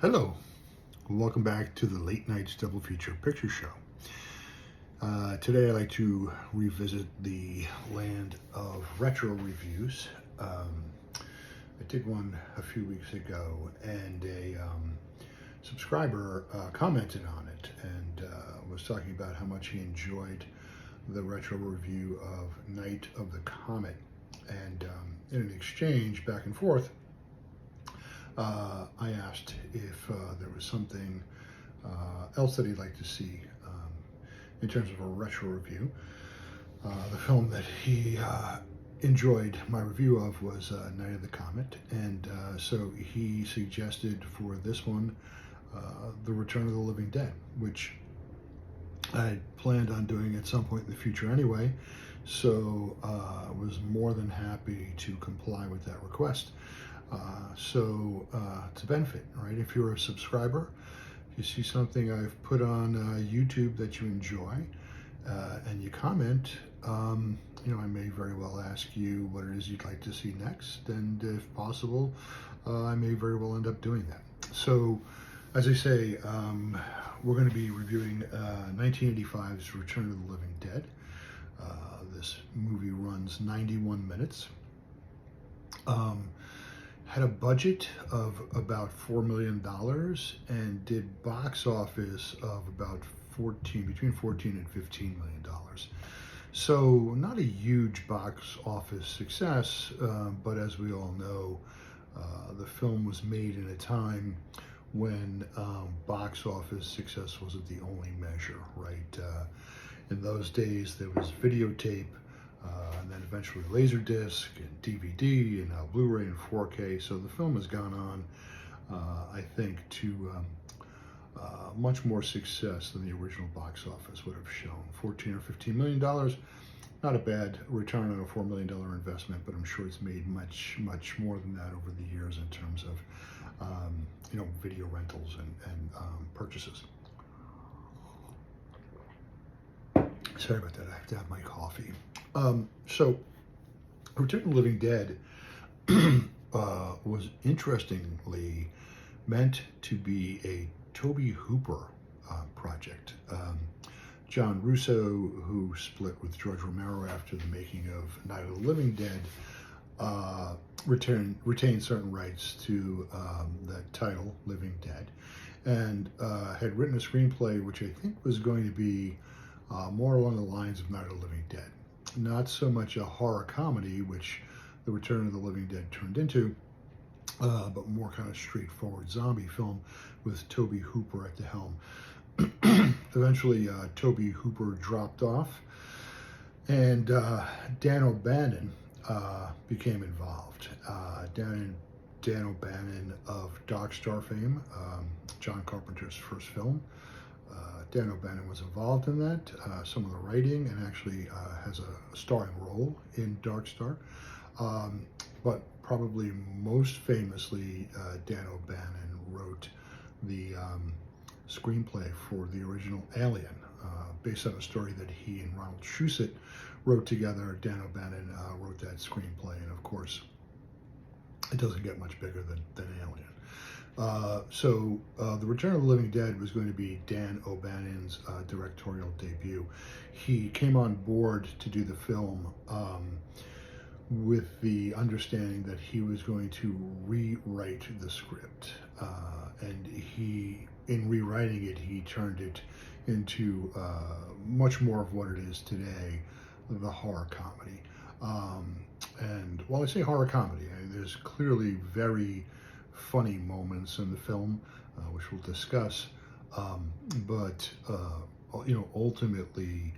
Hello, welcome back to the Late Nights Double Feature Picture Show. Today I'd like to revisit the land of retro reviews. I did one a few weeks ago, and a subscriber commented on it and was talking about how much he enjoyed the retro review of Night of the Comet. And in an exchange back and forth, I asked if there was something else that he'd like to see in terms of a retro review. The film that he enjoyed my review of was Night of the Comet, and so he suggested for this one The Return of the Living Dead, which I planned on doing at some point in the future anyway, so I was more than happy to comply with that request. It's a benefit, right? If you're a subscriber, if you see something I've put on YouTube that you enjoy, and you comment, I may very well ask you what it is you'd like to see next, and if possible, I may very well end up doing that. So, as I say, we're going to be reviewing 1985's Return of the Living Dead. This movie runs 91 minutes. Had a budget of about $4 million and did box office of about between 14 and $15 million. So not a huge box office success, but as we all know, the film was made in a time when box office success wasn't the only measure, right? In those days, there was videotape, and then eventually Laserdisc and DVD and now Blu-ray and 4K. So the film has gone on, I think, to much more success than the original box office would have shown. 14 or $15 million, not a bad return on a $4 million investment, but I'm sure it's made much more than that over the years in terms of video rentals and purchases. Sorry about that, I have to have my coffee. So, Return of the Living Dead was interestingly meant to be a Tobe Hooper project. John Russo, who split with George Romero after the making of Night of the Living Dead, retained certain rights to that title, Living Dead, and had written a screenplay which I think was going to be more along the lines of Night of the Living Dead. Not so much a horror comedy, which The Return of the Living Dead turned into, but more kind of straightforward zombie film with Tobe Hooper at the helm. Eventually, Tobe Hooper dropped off, and Dan O'Bannon became involved. Dan O'Bannon of Dark Star fame, John Carpenter's first film. Dan O'Bannon was involved in that, some of the writing, and actually has a starring role in Dark Star. But probably most famously, Dan O'Bannon wrote the screenplay for the original Alien, based on a story that he and Ronald Shusett wrote together. Dan O'Bannon wrote that screenplay, and of course, it doesn't get much bigger than Alien. The Return of the Living Dead was going to be Dan O'Bannon's directorial debut. He came on board to do the film with the understanding that he was going to rewrite the script. And in rewriting it, he turned it into much more of what it is today, the horror comedy. And while I say horror comedy, there's clearly very funny moments in the film, which we'll discuss, but ultimately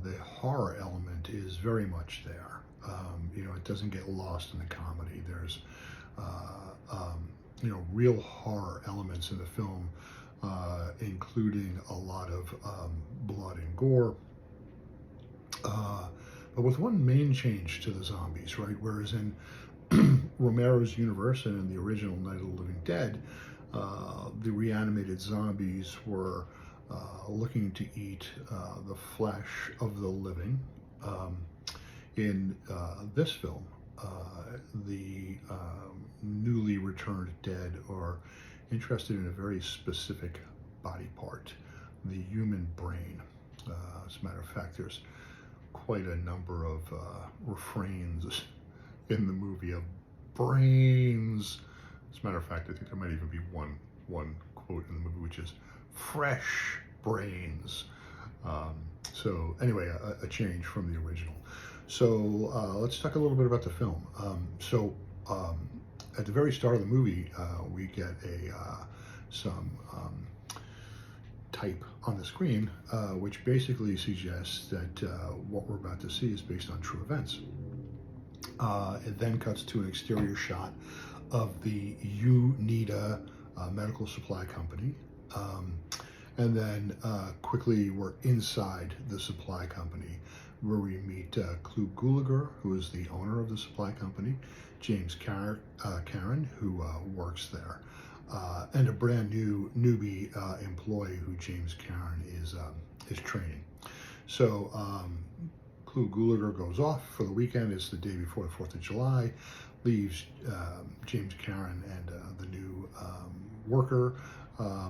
the horror element is very much there. It doesn't get lost in the comedy. There's real horror elements in the film, including a lot of blood and gore, but with one main change to the zombies, right? Whereas in Romero's universe and in the original Night of the Living Dead, the reanimated zombies were looking to eat the flesh of the living. In this film, the newly returned dead are interested in a very specific body part, the human brain. As a matter of fact, there's quite a number of refrains in the movie of brains. As a matter of fact, I think there might even be one quote in the movie which is fresh brains. So anyway, a change from the original. So let's talk a little bit about the film. At the very start of the movie, we get some type on the screen, which basically suggests that what we're about to see is based on true events. It then cuts to an exterior shot of the UNITA medical supply company. And then quickly we're inside the supply company, where we meet Clu Gulager, who is the owner of the supply company, James Karen, who works there, and a brand new newbie employee who James Karen is training. So Clu Gulager goes off for the weekend. It's the day before the 4th of July, leaves James Karen and the new worker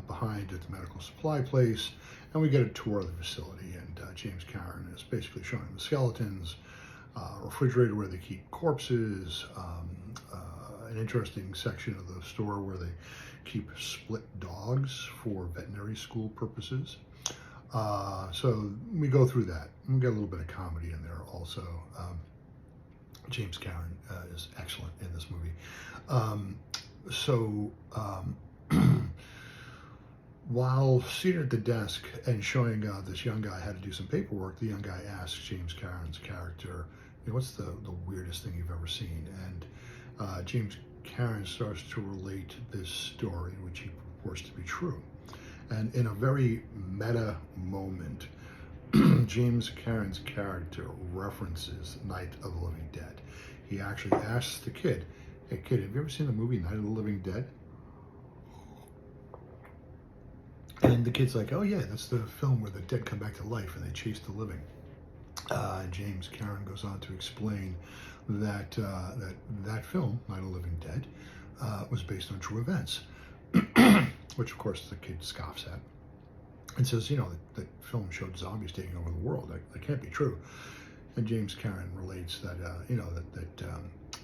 behind at the medical supply place, and we get a tour of the facility, and James Karen is basically showing the skeletons, refrigerator where they keep corpses, an interesting section of the store where they keep split dogs for veterinary school purposes. So we go through that. We get a little bit of comedy in there also. James Karen is excellent in this movie. While seated at the desk and showing this young guy how to do some paperwork, the young guy asks James Karen's character, what's the weirdest thing you've ever seen? And James Karen starts to relate this story, which he purports to be true. And in a very meta moment, James Karen's character references Night of the Living Dead. He actually asks the kid, hey kid, have you ever seen the movie Night of the Living Dead? And the kid's like, oh yeah, that's the film where the dead come back to life and they chase the living. James Karen goes on to explain that that film, Night of the Living Dead, was based on true events, which of course the kid scoffs at and says, that film showed zombies taking over the world. That can't be true. And James Karen relates that, that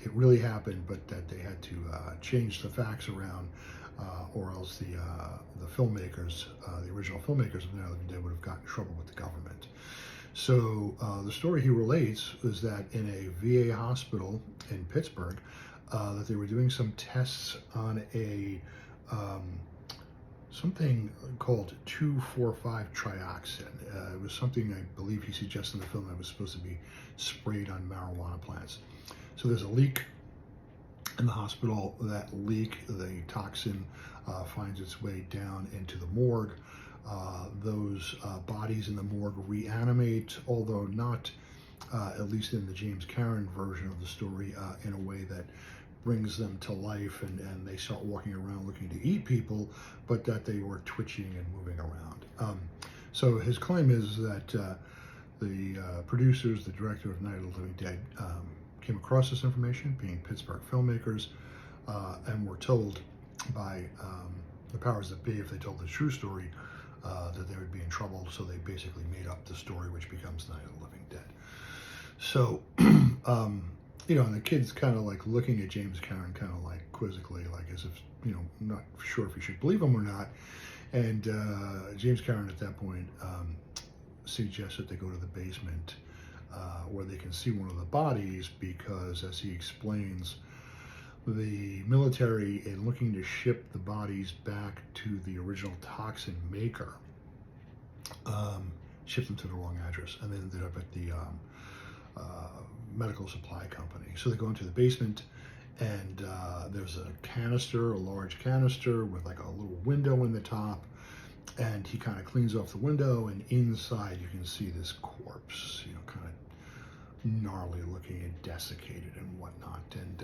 it really happened, but that they had to change the facts around, or else the filmmakers, the original filmmakers of Night of the Living Dead, would have gotten in trouble with the government. So the story he relates is that in a VA hospital in Pittsburgh, that they were doing some tests on a something called 2,4,5-trioxin. It was something I believe he suggested in the film that was supposed to be sprayed on marijuana plants. So there's a leak in the hospital. That leak, the toxin, finds its way down into the morgue. Those bodies in the morgue reanimate, although not, at least in the James Karen version of the story, in a way that brings them to life, and they start walking around looking to eat people, but that they were twitching and moving around. So his claim is that the producers, the director of Night of the Living Dead, came across this information, being Pittsburgh filmmakers, and were told by the powers that be, if they told the true story, that they would be in trouble, so they basically made up the story, which becomes Night of the Living Dead. So, and the kid's kind of like looking at James Karen kind of like quizzically, like as if, not sure if he should believe him or not. And James Karen at that point suggests that they go to the basement where they can see one of the bodies, because, as he explains, the military, in looking to ship the bodies back to the original toxin maker, shipped them to the wrong address, and they ended up at the medical supply company. So they go into the basement, and there's a canister, a large canister with like a little window in the top, and he kind of cleans off the window, and inside you can see this corpse, kind of gnarly looking and desiccated and whatnot. And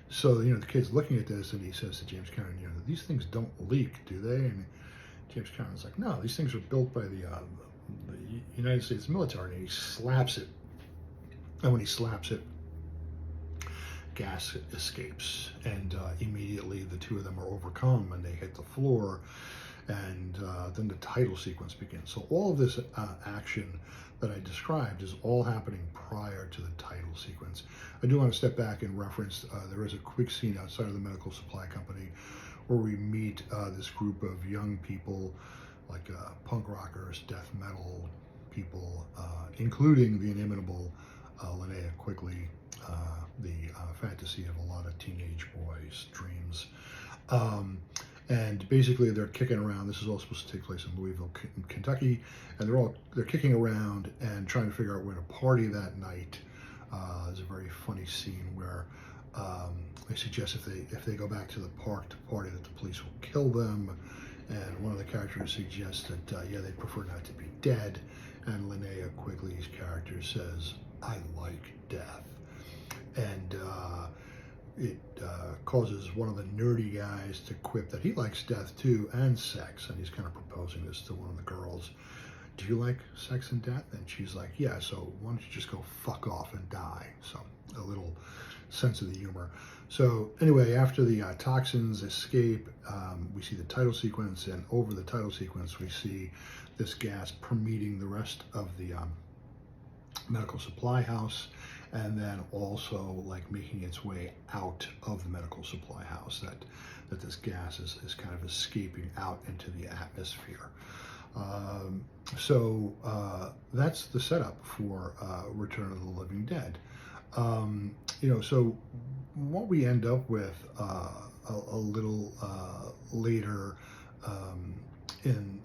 so the kid's looking at this, and he says to James Karen, these things don't leak, do they? And James Karen's like, no, these things are built by the United States military. And he slaps it. And when he slaps it, gas escapes, and immediately the two of them are overcome and they hit the floor, and then the title sequence begins. So all of this action that I described is all happening prior to the title sequence. I do want to step back and reference, there is a quick scene outside of the medical supply company where we meet this group of young people, like punk rockers, death metal people, including the inimitable Linnea Quigley, the fantasy of a lot of teenage boys' dreams. And basically they're kicking around. This is all supposed to take place in Louisville, Kentucky, and they're kicking around and trying to figure out where to party that night. There's a very funny scene where they suggest if they go back to the park to party that the police will kill them, and one of the characters suggests that yeah, they'd prefer not to be dead, and Linnea Quigley's character says, "I like death," and it causes one of the nerdy guys to quip that he likes death too, and sex, and he's kind of proposing this to one of the girls. "Do you like sex and death?" And she's like, "Yeah, so why don't you just go fuck off and die?" So a little sense of the humor. So anyway, after the toxins escape, we see the title sequence, and over the title sequence we see this gas permeating the rest of the medical supply house, and then also like making its way out of the medical supply house, that this gas is kind of escaping out into the atmosphere. So that's the setup for Return of the Living Dead. So what we end up with a little later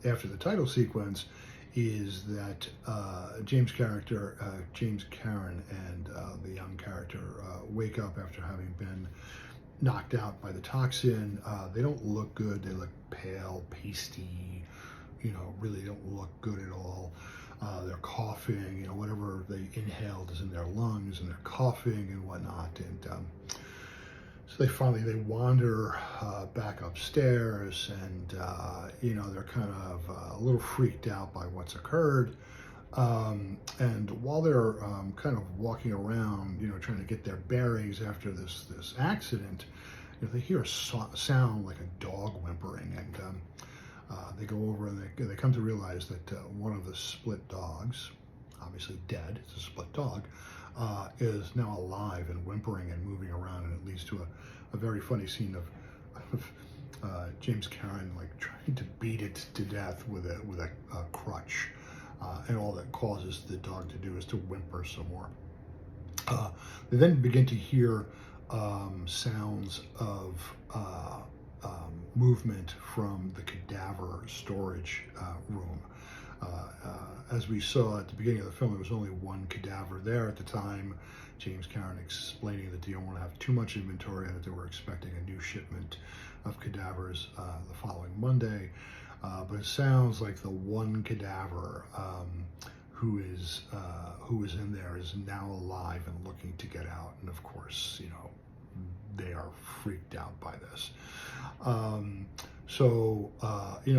after the title sequence is that James Karen and the young character wake up after having been knocked out by the toxin. They don't look good. They look pale, pasty, really don't look good at all. They're coughing, whatever they inhaled is in their lungs, and they're coughing and whatnot. And so they wander back upstairs, and they're kind of a little freaked out by what's occurred. And while they're kind of walking around, trying to get their bearings after this accident, they hear a sound like a dog whimpering, and they go over and they come to realize that one of the split dogs, obviously dead, it's a split dog, is now alive and whimpering and moving around, and it leads to a very funny scene of James Karen like trying to beat it to death with a crutch, and all that causes the dog to do is to whimper some more. They then begin to hear sounds of movement from the cadaver storage room. As we saw at the beginning of the film, there was only one cadaver there at the time. James Karen explaining that they don't want to have too much inventory, and that they were expecting a new shipment of cadavers the following Monday. But it sounds like the one cadaver who is in there is now alive and looking to get out, and of course, they are freaked out by this.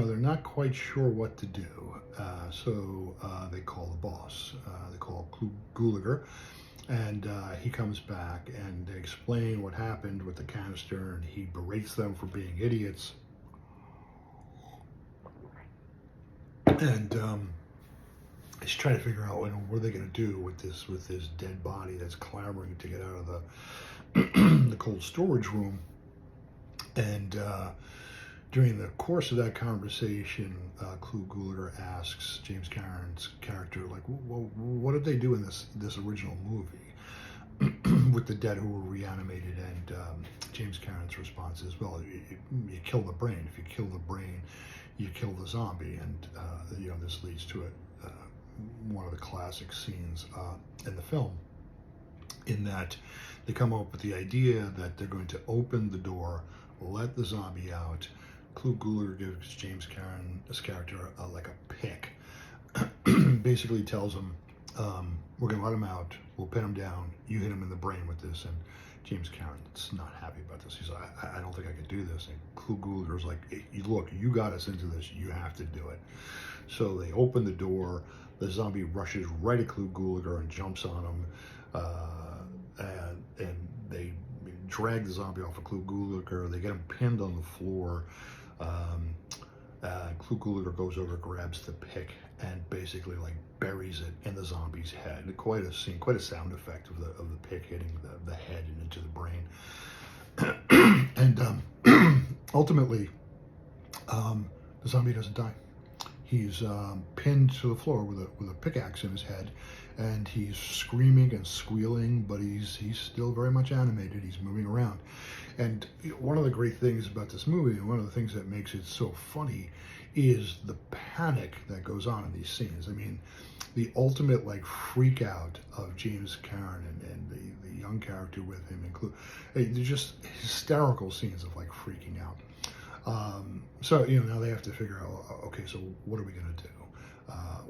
They're not quite sure what to do. So they call the boss. They call Gulager, and he comes back, and they explain what happened with the canister, and he berates them for being idiots. And he's trying to figure out what are they going to do with this dead body that's clamoring to get out of the cold storage room. And during the course of that conversation, Clu Gulager asks James Karen's character, like, well, what did they do in this original movie with the dead who were reanimated? And James Karen's response is, well, you kill the brain. If you kill the brain, you kill the zombie. And this leads to one of the classic scenes in the film, in that they come up with the idea that they're going to open the door, let the zombie out. Clu Gulager gives James Karen's character like a pick. Basically tells him, we're going to let him out, we'll pin him down, you hit him in the brain with this. And James Karen's not happy about this. He's like, I don't think I can do this. And Clu Gulager's like, hey, look, you got us into this, you have to do it. So they open the door, the zombie rushes right at Clu Gulager and jumps on him, and they drag the zombie off of Clu Gulager. They get him pinned on the floor. Clu Gulager goes over, grabs the pick, and basically like buries it in the zombie's head. Quite a scene, quite a sound effect of the pick hitting the head and into the brain. And ultimately, the zombie doesn't die. He's pinned to the floor with a pickaxe in his head, and he's screaming and squealing, but he's still very much animated. He's moving around. And one of the great things about this movie, and one of the things that makes it so funny, is the panic that goes on in these scenes. I mean, the ultimate like freak out of James Karen and the young character with him include, they're just hysterical scenes of like freaking out. So now they have to figure out, okay, so what are we going to do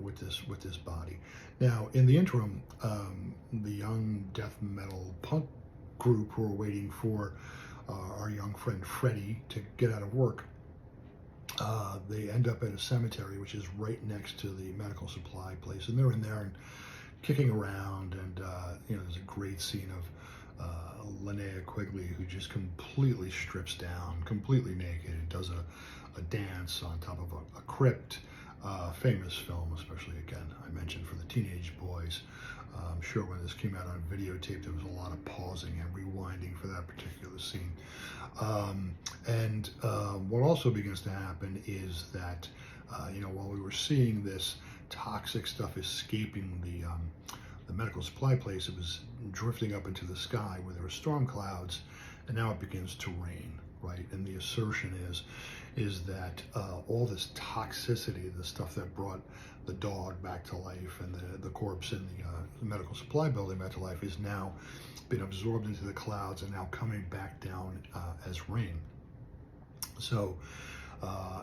with this body? Now, in the interim, the young death metal punk group who are waiting for our young friend Freddie to get out of work, they end up at a cemetery which is right next to the medical supply place, and they're in there and kicking around, and there's a great scene of Linnea Quigley, who just completely strips down, completely naked, and does a dance on top of a crypt. Famous film, especially, again, I mentioned, for the teenage boys. I'm sure when this came out on videotape, there was a lot of pausing and rewinding for that particular scene. And what also begins to happen is that, while we were seeing this toxic stuff escaping the medical supply place, it was drifting up into the sky where there were storm clouds, and now it begins to rain, right? And the assertion is that all this toxicity, the stuff that brought the dog back to life and the corpse in the medical supply building back to life, is now been absorbed into the clouds and now coming back down as rain. So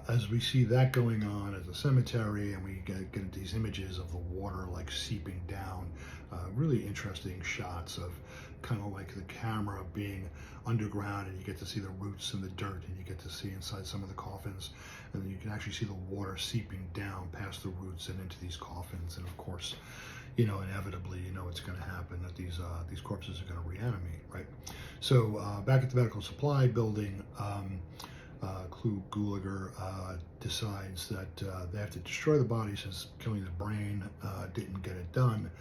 as we see that going on at the cemetery, and we get these images of the water like seeping down, really interesting shots of kind of like the camera being underground, and you get to see the roots in the dirt, and you get to see inside some of the coffins, and then you can actually see the water seeping down past the roots and into these coffins. And of course, inevitably, it's going to happen that these corpses are going to reanimate, right? So back at the medical supply building, Clu Gulager decides that they have to destroy the body since killing the brain didn't get it done.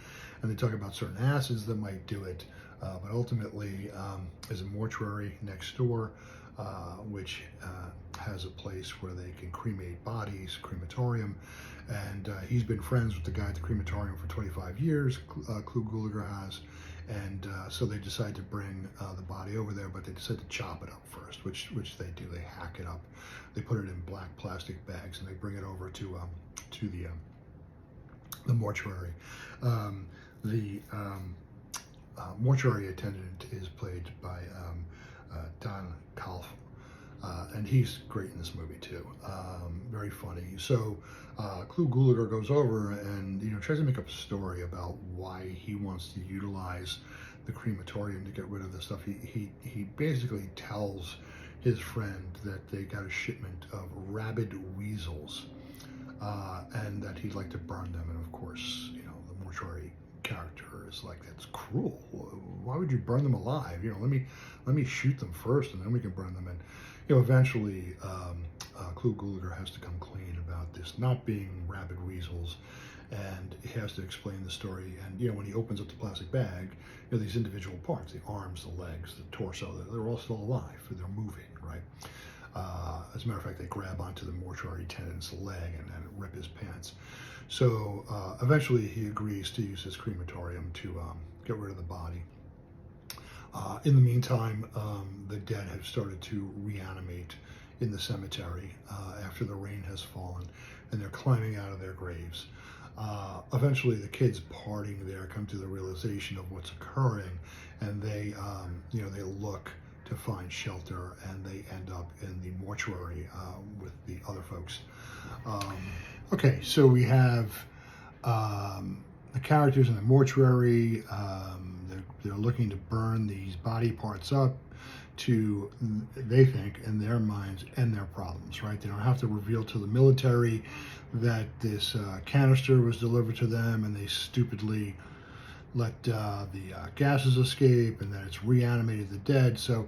And they talk about certain acids that might do it, but ultimately there's a mortuary next door, which has a place where they can cremate bodies, crematorium. And he's been friends with the guy at the crematorium for 25 years, Clu Gulager has. And so they decide to bring the body over there, but they decide to chop it up first, which they do. They hack it up, they put it in black plastic bags, and they bring it over to the mortuary. The mortuary attendant is played by Don Calf, and he's great in this movie too. Very funny. So Clu Gulager goes over and tries to make up a story about why he wants to utilize the crematorium to get rid of the stuff. He basically tells his friend that they got a shipment of rabid weasels, and that he'd like to burn them. And of course, the mortuary character is like, that's cruel. Why would you burn them alive? Let me shoot them first, and then we can burn them. And eventually, Clu Gulager has to come clean about this not being rabid weasels, and he has to explain the story. And when he opens up the plastic bag, these individual parts, the arms, the legs, the torso, they're all still alive. They're moving, right? As a matter of fact, they grab onto the mortuary attendant's leg and rip his pants. So eventually he agrees to use his crematorium to get rid of the body. In the meantime, the dead have started to reanimate in the cemetery after the rain has fallen, and they're climbing out of their graves. Eventually, the kids partying there come to the realization of what's occurring, and they look to find shelter, and they end up in the mortuary with the other folks. Okay, so we have the characters in the mortuary. They're looking to burn these body parts up to, they think, in their minds, end their problems, right? They don't have to reveal to the military that this canister was delivered to them, and they stupidly let the gases escape, and then it's reanimated the dead. So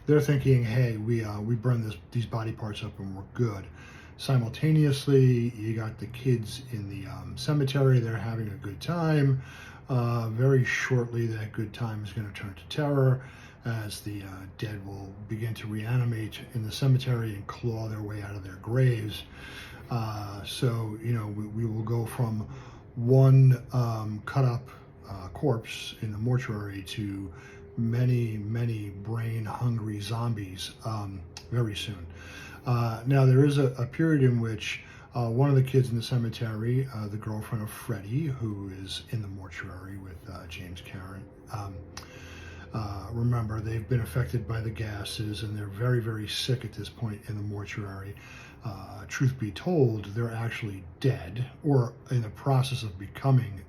they're thinking, hey, we burn these body parts up and we're good. Simultaneously, you got the kids in the cemetery. They're having a good time. Very shortly, that good time is going to turn to terror as the dead will begin to reanimate in the cemetery and claw their way out of their graves. So, we will go from one cut up corpse in the mortuary to many, many brain-hungry zombies very soon. Now, there is a period in which one of the kids in the cemetery, the girlfriend of Freddy, who is in the mortuary with James Karen, remember, they've been affected by the gases and they're very, very sick at this point in the mortuary. Truth be told, they're actually dead or in the process of becoming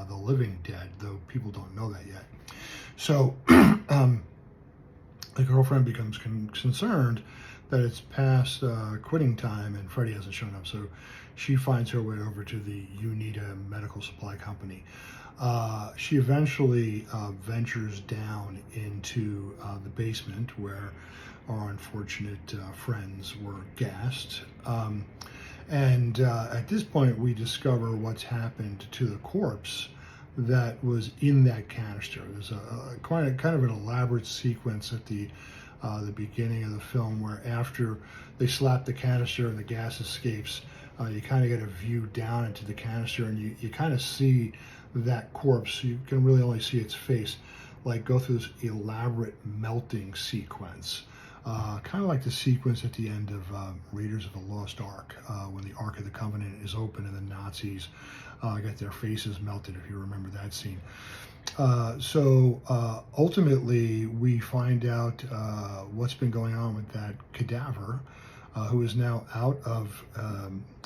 the living dead, though people don't know that yet. So the girlfriend becomes concerned that it's past quitting time and Freddy hasn't shown up. So she finds her way over to the UNITA medical supply company. She eventually ventures down into the basement where our unfortunate friends were gassed. And at this point, we discover what's happened to the corpse that was in that canister. There's a kind of an elaborate sequence at the beginning of the film where after they slap the canister and the gas escapes, you kind of get a view down into the canister and you kind of see that corpse. You can really only see its face, like go through this elaborate melting sequence. Kind of like the sequence at the end of Raiders of the Lost Ark, when the Ark of the Covenant is open and the Nazis get their faces melted, if you remember that scene. So ultimately, we find out what's been going on with that cadaver, who is now out of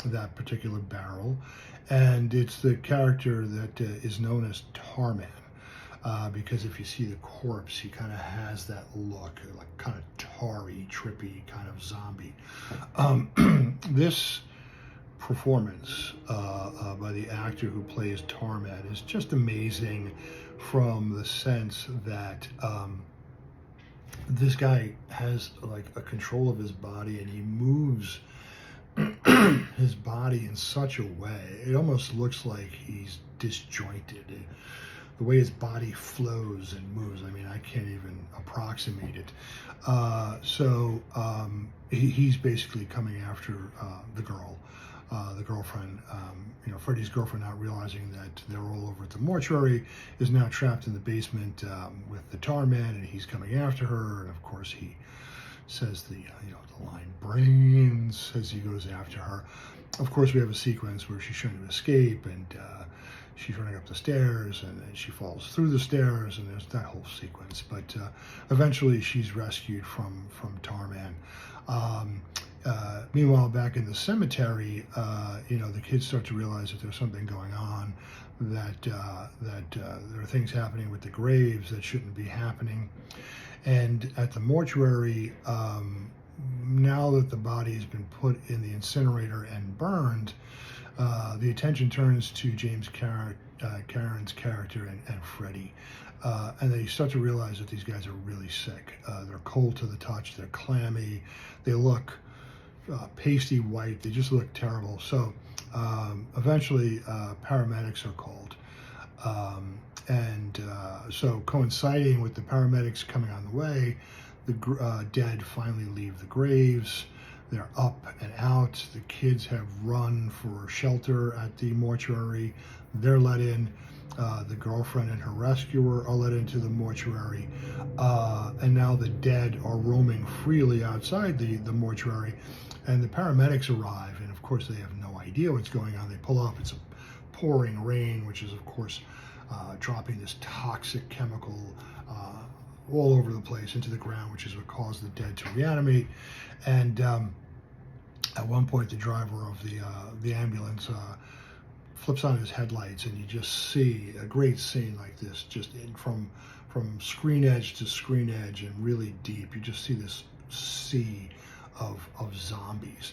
that particular barrel. And it's the character that is known as Tarman. Because if you see the corpse, he kind of has that look, like kind of tarry, trippy kind of zombie. This performance by the actor who plays Tarman is just amazing, from the sense that this guy has like a control of his body, and he moves his body in such a way, it almost looks like he's disjointed. The way his body flows and moves, I mean, I can't even approximate it. So he's basically coming after the girlfriend. Freddy's girlfriend, not realizing that they're all over at the mortuary, is now trapped in the basement with the Tarman, and he's coming after her. And of course, he says the line "brains" as he goes after her. Of course, we have a sequence where she's trying to escape, and she's running up the stairs, and then she falls through the stairs, and there's that whole sequence. But eventually, she's rescued from Tarman. Meanwhile, back in the cemetery, the kids start to realize that there's something going on, that there are things happening with the graves that shouldn't be happening. And at the mortuary, now that the body has been put in the incinerator and burned, the attention turns to James Karen's character and Freddy. And they start to realize that these guys are really sick. They're cold to the touch, they're clammy, they look pasty white, they just look terrible. So eventually paramedics are called. So coinciding with the paramedics coming on the way, the dead finally leave the graves. They're up and out. The kids have run for shelter at the mortuary. They're let in. The girlfriend and her rescuer are let into the mortuary. And now the dead are roaming freely outside the mortuary. And the paramedics arrive, and of course they have no idea what's going on. They pull up. It's a pouring rain, which is of course dropping this toxic chemical all over the place into the ground, which is what caused the dead to reanimate. And at one point, the driver of the ambulance flips on his headlights, and you just see a great scene like this, just from screen edge to screen edge and really deep. You just see this sea of zombies.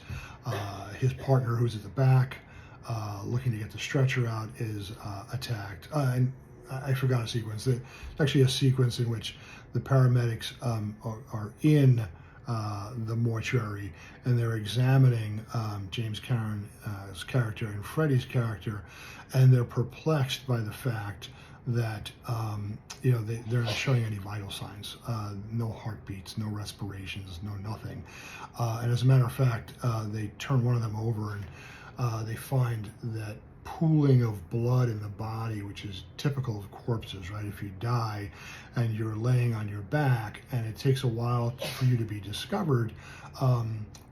His partner, who's at the back, looking to get the stretcher out, is attacked. And I forgot a sequence. It's actually a sequence in which the paramedics are in the mortuary, and they're examining James Cameron's character and Freddie's character, and they're perplexed by the fact that they're not showing any vital signs, no heartbeats, no respirations, no nothing. And as a matter of fact, they turn one of them over, and they find that pooling of blood in the body, which is typical of corpses, right? If you die and you're laying on your back and it takes a while for you to be discovered,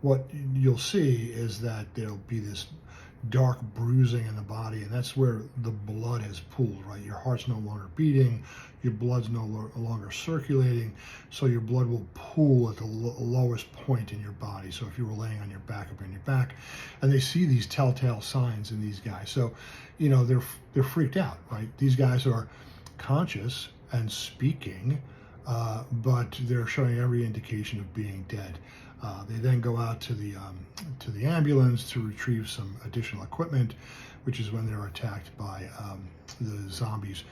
what you'll see is that there'll be this dark bruising in the body, and that's where the blood has pooled, right? Your heart's no longer beating, your blood's no longer circulating, so your blood will pool at the lowest point in your body. So if you were laying on your back, up on your back, and they see these telltale signs in these guys, so they're freaked out, right? These guys are conscious and speaking, but they're showing every indication of being dead. They then go out to the ambulance to retrieve some additional equipment, which is when they're attacked by the zombies.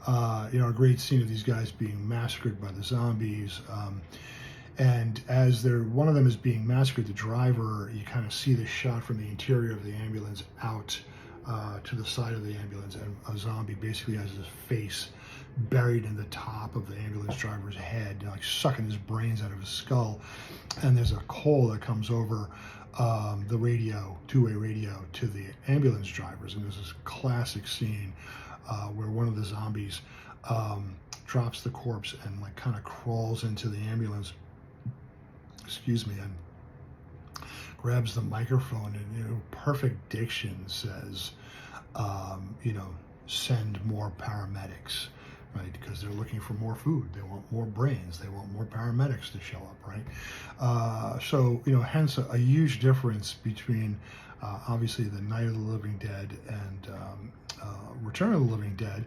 A great scene of these guys being massacred by the zombies. And as one of them is being massacred, the driver, you kind of see the shot from the interior of the ambulance out to the side of the ambulance, and a zombie basically has his face buried in the top of the ambulance driver's head, like sucking his brains out of his skull. And there's a call that comes over the radio, two-way radio, to the ambulance drivers. And there's this classic scene where one of the zombies drops the corpse and like kind of crawls into the ambulance, and grabs the microphone and perfect diction says, send more paramedics, right? Because they're looking for more food. They want more brains. They want more paramedics to show up, right? So hence a huge difference between obviously the Night of the Living Dead and Return of the Living Dead,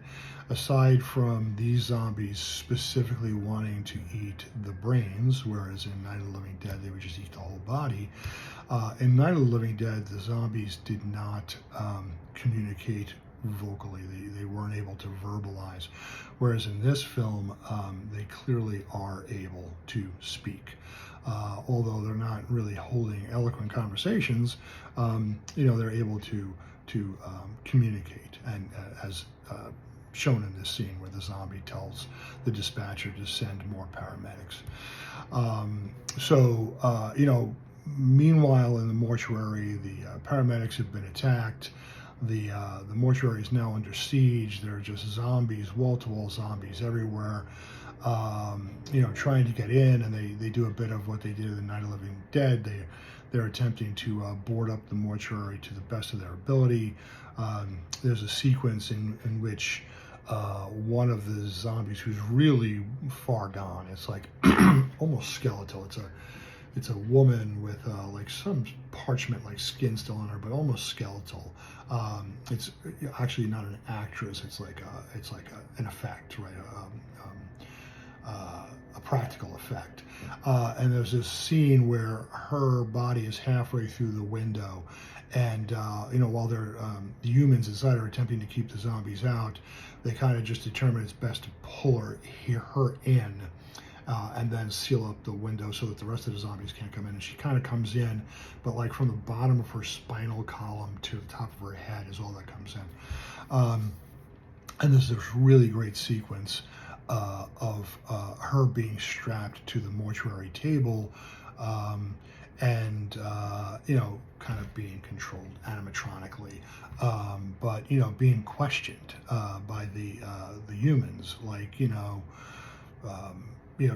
aside from these zombies specifically wanting to eat the brains, whereas in Night of the Living Dead, they would just eat the whole body. In Night of the Living Dead, the zombies did not communicate vocally. They weren't able to verbalize. Whereas in this film, they clearly are able to speak. Although they're not really holding eloquent conversations, they're able to communicate, and as shown in this scene where the zombie tells the dispatcher to send more paramedics. Meanwhile in the mortuary, the paramedics have been attacked. The mortuary is now under siege. There are just zombies, wall-to-wall zombies everywhere, trying to get in, and they do a bit of what they did in the Night of the Living Dead. They're attempting to board up the mortuary to the best of their ability. There's a sequence in which one of the zombies, who's really far gone, it's like almost skeletal. It's a woman with like some parchment like skin still on her, but almost skeletal. It's actually not an actress. It's like an effect, right? A practical effect. And there's this scene where her body is halfway through the window, and while the humans inside are attempting to keep the zombies out, they kind of just determine it's best to pull her in. And then seal up the window so that the rest of the zombies can't come in. And she kind of comes in, but like from the bottom of her spinal column to the top of her head is all that comes in. And there's this really great sequence of her being strapped to the mortuary table, and kind of being controlled animatronically, but being questioned by the humans, like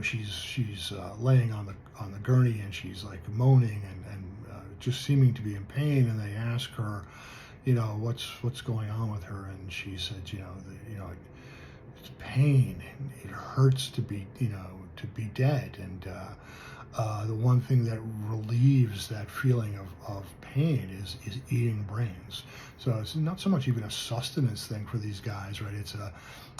she's laying on the gurney, and she's like moaning and just seeming to be in pain, and they ask her, what's going on with her, and she said, it's pain. It hurts to be dead, and the one thing that relieves that feeling of pain is eating brains. So it's not so much even a sustenance thing for these guys, right?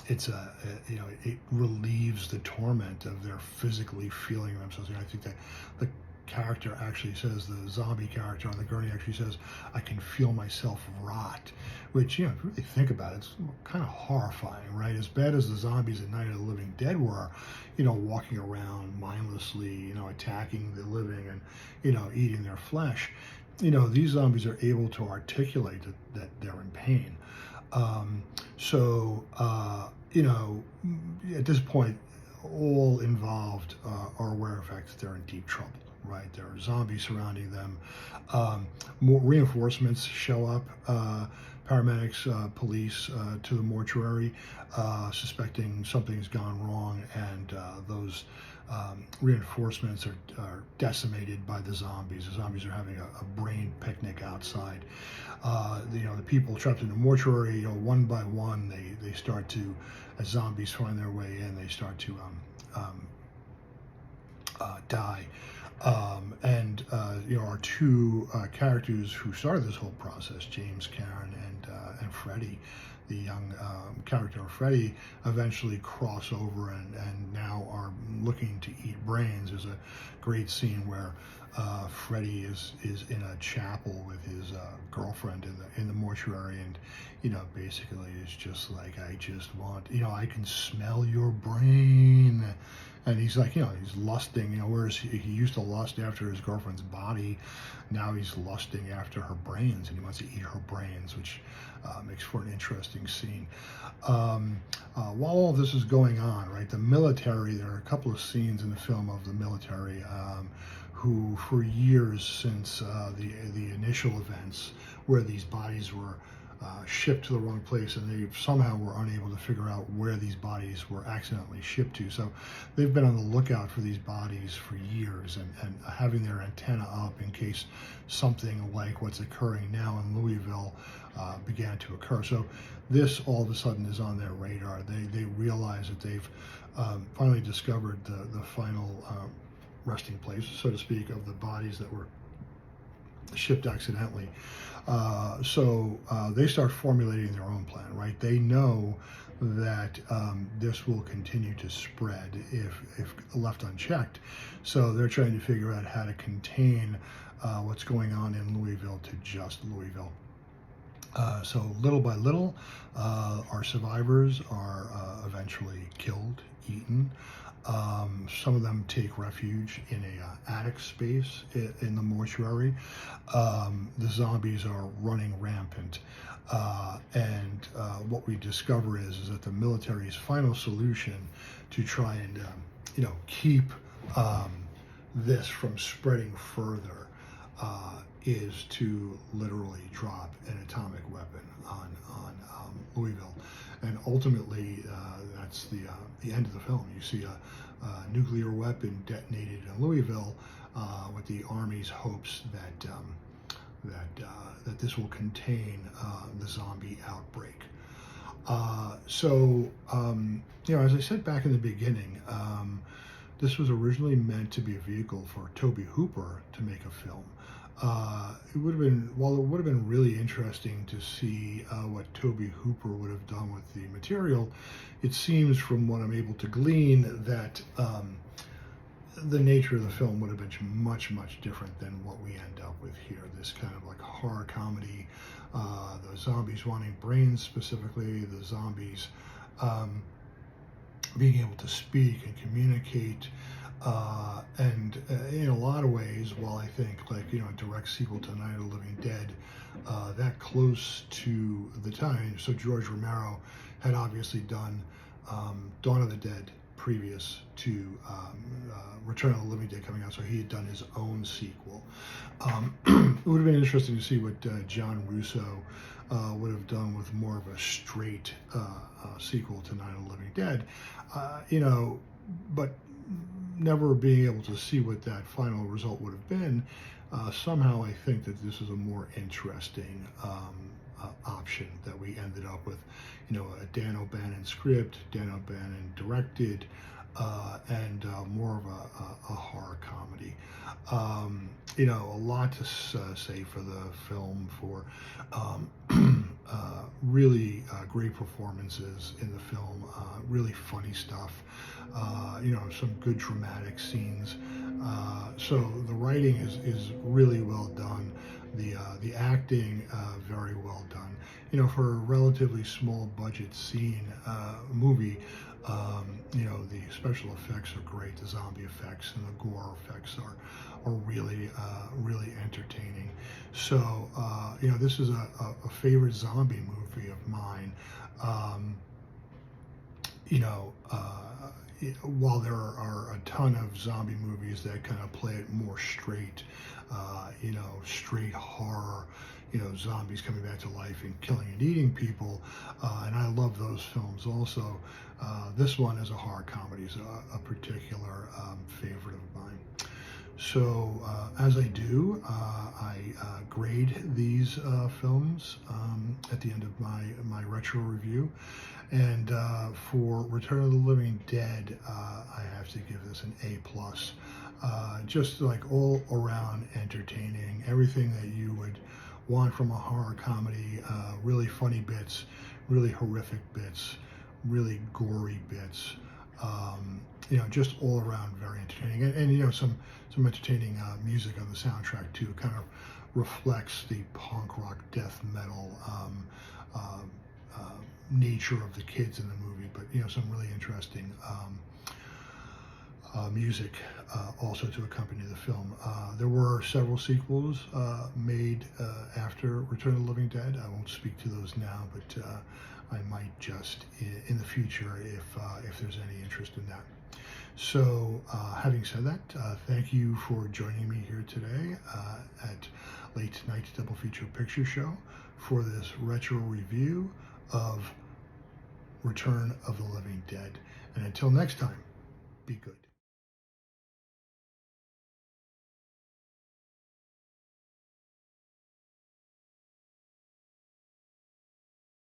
It relieves the torment of their physically feeling themselves. I think that character actually says, the zombie character on the gurney actually says, "I can feel myself rot," which, if you really think about it, it's kind of horrifying, right? As bad as the zombies in Night of the Living Dead were, walking around mindlessly, attacking the living and, eating their flesh, these zombies are able to articulate that they're in pain. Um, so, at this point, all involved are aware of the fact that they're in deep trouble, right? There are zombies surrounding them. More reinforcements show up. Paramedics, police to the mortuary, suspecting something's gone wrong, and those reinforcements are decimated by the zombies. The zombies are having a brain picnic outside. The people trapped in the mortuary, one by one, they start to, as zombies find their way in, they start to die. Our two characters who started this whole process, James, Karen, and Freddie, the young character of Freddie, eventually cross over and now are looking to eat brains. There's a great scene where Freddie is in a chapel with his girlfriend in the mortuary, and basically is just like, "I just want, I can smell your brain." And he's like, he's lusting, whereas he used to lust after his girlfriend's body, now he's lusting after her brains, and he wants to eat her brains, which makes for an interesting scene. While all this is going on, right, the military, there are a couple of scenes in the film of the military who, for years since the initial events where these bodies were shipped to the wrong place, and they somehow were unable to figure out where these bodies were accidentally shipped to. So they've been on the lookout for these bodies for years, and having their antenna up in case something like what's occurring now in Louisville began to occur. So this all of a sudden is on their radar. They realize that they've finally discovered the final resting place, so to speak, of the bodies that were shipped accidentally. So they start formulating their own plan, right? They know that this will continue to spread if left unchecked. So they're trying to figure out how to contain what's going on in Louisville to just Louisville. So little by little, our survivors are eventually killed, eaten. Some of them take refuge in a attic space in the mortuary. The zombies are running rampant. And what we discover is that the military's final solution to try and keep this from spreading further is to literally drop an atomic weapon on Louisville, and ultimately that's the end of the film. You see a nuclear weapon detonated in Louisville, with the Army's hopes that this will contain the zombie outbreak. As I said back in the beginning, this was originally meant to be a vehicle for Tobe Hooper to make a film. It would have been really interesting to see what Tobe Hooper would have done with the material. It seems, from what I'm able to glean, that the nature of the film would have been much, much different than what we end up with here. This kind of like horror comedy, the zombies wanting brains specifically, the zombies being able to speak and communicate. And in a lot of ways, while I think a direct sequel to Night of the Living Dead, that close to the time. So George Romero had obviously done Dawn of the Dead previous to Return of the Living Dead coming out, so he had done his own sequel. It would have been interesting to see what John Russo would have done with more of a straight sequel to Night of the Living Dead, but never being able to see what that final result would have been. Somehow I think that this is a more interesting option that we ended up with. A Dan O'Bannon script, Dan O'Bannon directed, and more of a horror comedy. A lot to say for the film, for Really great performances in the film, really funny stuff, some good dramatic scenes. So the writing is really well done. The acting very well done. For a relatively small budget movie, the special effects are great. The zombie effects and the gore effects are really really entertaining. So this is a favorite zombie movie of mine. Um, you know, while there are a ton of zombie movies that kind of play it more straight, straight horror, zombies coming back to life and killing and eating people, and I love those films also. This one is a horror comedy, is a particular favorite of mine. So as I do, I grade these films at the end of my retro review. And for Return of the Living Dead, I have to give this an A+. Just like all around entertaining, everything that you would want from a horror comedy, really funny bits, really horrific bits, really gory bits. Just all around very entertaining, and some entertaining music on the soundtrack too. Kind of reflects the punk rock, death metal nature of the kids in the movie, but some really interesting music also to accompany the film. There were several sequels made after Return of the Living Dead. I won't speak to those now, but I might just in the future if there's any interest in that. So having said that, thank you for joining me here today at Late Night Double Feature Picture Show for this retro review of Return of the Living Dead. And until next time, be good.